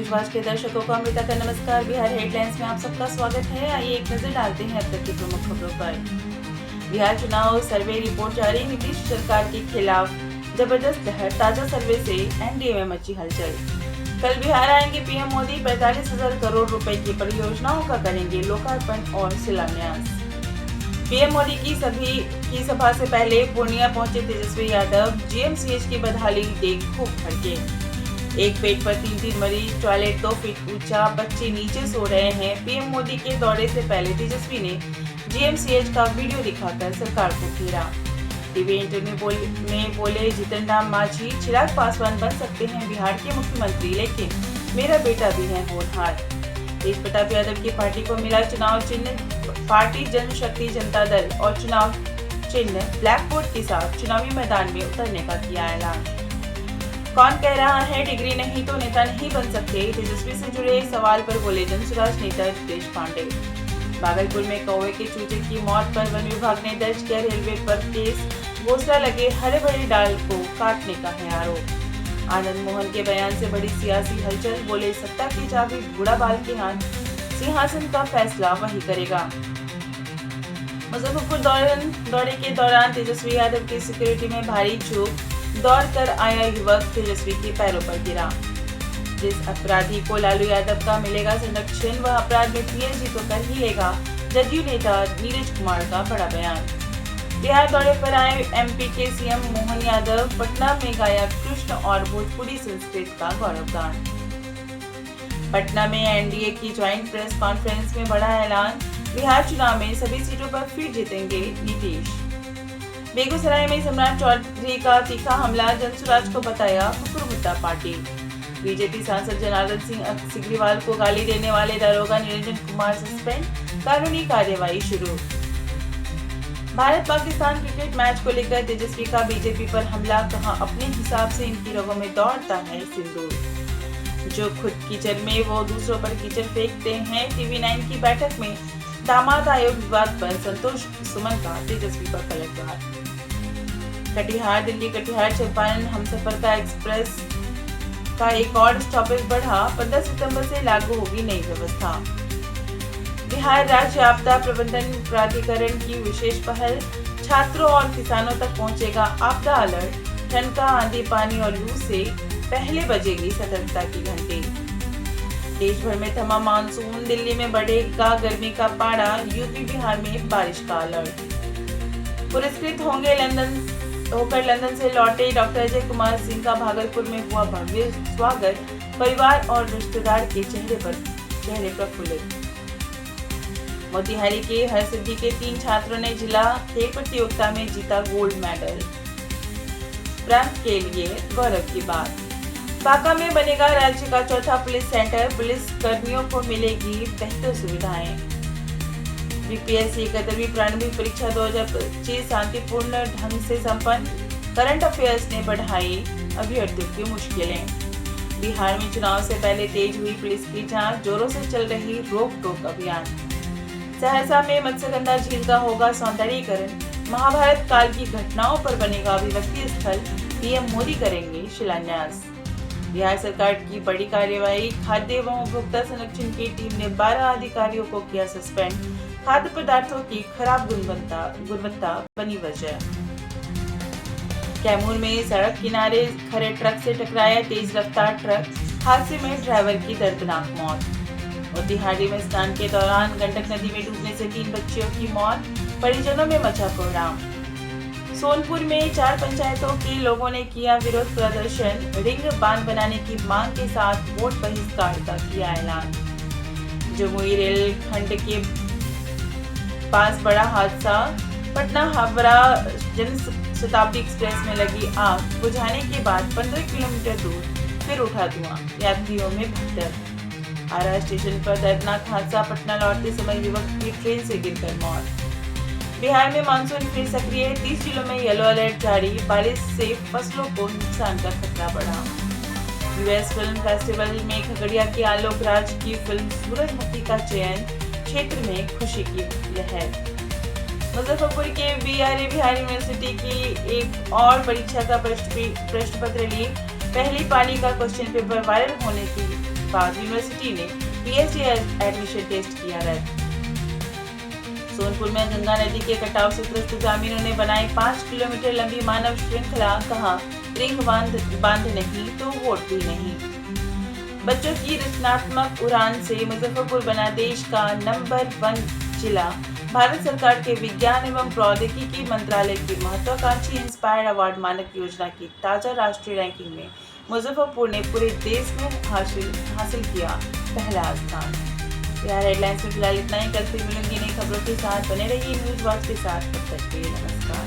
News के दर्शकों को अमृता का नमस्कार। बिहार हेडलाइंस में आप सबका स्वागत है। आइए एक नजर डालते हैं अब तक की प्रमुख खबरों पर। बिहार चुनाव सर्वे रिपोर्ट जारी, नीतीश सरकार के खिलाफ जबरदस्त लहर, ताजा सर्वे से एनडीए में मची हलचल। कल बिहार आएंगे पीएम मोदी, 45,000 करोड़ रुपए की परियोजनाओं का करेंगे लोकार्पण और शिलान्यास। पीएम मोदी की सभा से पहले पूर्णिया पहुंचे तेजस्वी यादव, जीएमसीएच की बदहाली देख खूब भड़के। एक बेड पर 3 मरीज, टॉयलेट 2 फीट ऊंचा, बच्चे नीचे सो रहे हैं। पीएम मोदी के दौरे से पहले तेजस्वी ने जीएमसीएच का वीडियो दिखाकर सरकार को घेरा। टीवी इंटरव्यू में बोले जितन राम मांझी, चिराग पासवान बन सकते हैं बिहार के मुख्यमंत्री, लेकिन मेरा बेटा भी है होनहार। तेज प्रताप यादव की पार्टी को मिला चुनाव चिन्ह, पार्टी जनशक्ति जनता दल और चुनाव चिन्ह ब्लैक बोर्ड के साथ चुनावी मैदान में उतरने का किया ऐलान। कौन कह रहा है डिग्री नहीं तो नेता नहीं बन सकते, तेजस्वी से जुड़े सवाल पर बोले जनसुराज नेता रितेश पांडे। भागलपुर में कौवे के चूजे की मौत पर वन विभाग ने दर्ज किया रेलवे पर केस, घोंसला लगे हरे भरे डाल को काटने का है आरोप। आनंद मोहन के बयान से बड़ी सियासी हलचल, बोले सत्ता की चाबी बूढ़ा बाल के हाथ, सिंहासन का फैसला वही करेगा। मुजफ्फरपुर दौरे के दौरान तेजस्वी यादव की सिक्योरिटी में भारी चूक, दौड़ कर आया युवक तेजस्वी के पैरों पर गिरा। जिस अपराधी को लालू यादव का मिलेगा संरक्षण, वह अपराध में पीएचडी तो कर ही लेगा, जदयू नेता नीरज कुमार का बड़ा बयान। बिहार दौरे पर आए एमपी के सीएम मोहन यादव, पटना में गाया कृष्ण और भोजपुरी संस्कृत का गौरवगान। पटना में एनडीए की ज्वाइंट प्रेस कॉन्फ्रेंस में बड़ा ऐलान, बिहार चुनाव में सभी सीटों पर फिर जीतेंगे नीतीश। बेगूसराय में सम्राट चौधरी का तीखा हमला, जनसुराज को बताया कुकुरमुत्ता पार्टी। बीजेपी सांसद जनार्दन सिंह सिग्रीवाल को गाली देने वाले दरोगा निरंजन कुमार सस्पेंड, कानूनी कार्यवाही शुरू। भारत पाकिस्तान क्रिकेट मैच को लेकर तेजस्वी का बीजेपी पर हमला, कहा अपने हिसाब से इनकी रगों में दौड़ता है सिंदूर। जो खुद कीचड़ में वो दूसरों पर कीचड़ फेंकते हैं। TV9 की बैठक में दामाद आयोग विवाद पर संतोष सुमन का तेजस्वी पर पलटवार। कटिहार दिल्ली कटिहार चंपारण हमसफर का एक्सप्रेस का एक और स्टॉपेज बढ़ा, 15 सितंबर से लागू होगी नई व्यवस्था। बिहार राज्य आपदा प्रबंधन प्राधिकरण की विशेष पहल, छात्रों और किसानों तक पहुंचेगा आपदा अलर्ट। ठनका, आंधी, पानी और लू से पहले बजेगी सतर्कता की घंटी। देश भर में थमा मानसून, दिल्ली में बढ़ेगा गर्मी का पारा, यूपी बिहार में बारिश का अलर्ट। पुरस्कृत होंगे लंदन से लौटे डॉक्टर अजय कुमार सिंह का भागलपुर में हुआ भव्य स्वागत, परिवार और रिश्तेदार के चेहरे प्रफुल्लित। मोतिहारी के हरसिद्धि के 3 छात्रों ने जिला खेल प्रतियोगिता में जीता गोल्ड मेडल, प्रांत के लिए गौरव की बात। बांका में बनेगा राज्य का चौथा पुलिस सेंटर, पुलिस कर्मियों को मिलेगी बेहतर सुविधाएं। बीपीएससी 71वीं प्रारंभिक परीक्षा 2025 शांतिपूर्ण ढंग से संपन्न, करंट अफेयर्स ने बढ़ाई अभ्यर्थियों की मुश्किलें। बिहार में चुनाव से पहले तेज हुई पुलिस की जांच, जोरों से चल रही रोक टोक अभियान। सहरसा में मत्स्यगंधा झील का होगा सौंदर्यीकरण, महाभारत काल की घटनाओं पर बनेगा अभिव्यक्ति स्थल, पीएम मोदी करेंगे शिलान्यास। बिहार सरकार की बड़ी कार्यवाही, खाद्य एवं उपभोक्ता संरक्षण की टीम ने 12 अधिकारियों को किया सस्पेंड, खाद्य पदार्थों की खराब गुणवत्ता बनी वजह। कैमूर में सड़क किनारे खड़े ट्रक से टकराया तेज रफ्तार ट्रक, हादसे में ड्राइवर की दर्दनाक मौत। मोतिहारी में स्नान के दौरान गंडक नदी में डूबने से 3 बच्चियों की मौत, परिजनों में मचा कोहराम। सोनपुर में 4 पंचायतों के लोगों ने किया विरोध प्रदर्शन, रिंग बांध बनाने की मांग के साथ वोट बहिष्कार का किया ऐलान। जमुई रेल खंड के पास बड़ा हादसा, पटना हावड़ा जन शताब्दी एक्सप्रेस में लगी आग, बुझाने के बाद 15 किलोमीटर दूर फिर उठा धुआं, यात्रियों में भगदड़। आरा स्टेशन पर दर्दनाक हादसा, पटना लौटते समय युवक की ट्रेन से गिरकर मौत। बिहार में मानसून फिर सक्रिय, 30 जिलों में येलो अलर्ट जारी, बारिश से फसलों को नुकसान का खतरा बढ़ा। यूएस फिल्म फेस्टिवल में खगड़िया के आलोक राज की फिल्म सूरजमुखी का चयन, क्षेत्र में खुशी की लहर। मुजफ्फरपुर के बिहार यूनिवर्सिटी की एक और परीक्षा का प्रश्न पत्र लीक, पहली पाली का क्वेश्चन पेपर वायरल होने की बाद यूनिवर्सिटी ने पीएचडी एडमिशन टेस्ट किया रद्द। सोनपुर में गंगा नदी के कटाव से ग्रस्त ग्रामीणों ने बनाई 5 किलोमीटर लंबी मानव श्रृंखला, कहा रिंग बांध नहीं तो वोट भी नहीं। बच्चों की रचनात्मक उड़ान से मुजफ्फरपुर बना देश का नंबर 1 जिला। भारत सरकार के विज्ञान एवं प्रौद्योगिकी मंत्रालय की महत्वाकांक्षी इंस्पायर अवार्ड मानक योजना की ताजा राष्ट्रीय रैंकिंग में मुजफ्फरपुर ने पूरे देश में हासिल किया पहला स्थान। यह हेडलाइंस में फिलहाल इतना ही। कल फिर मिलेंगे नई खबरों के साथ। बने रहिए न्यूज वॉच के साथ। तब तक के लिए नमस्कार।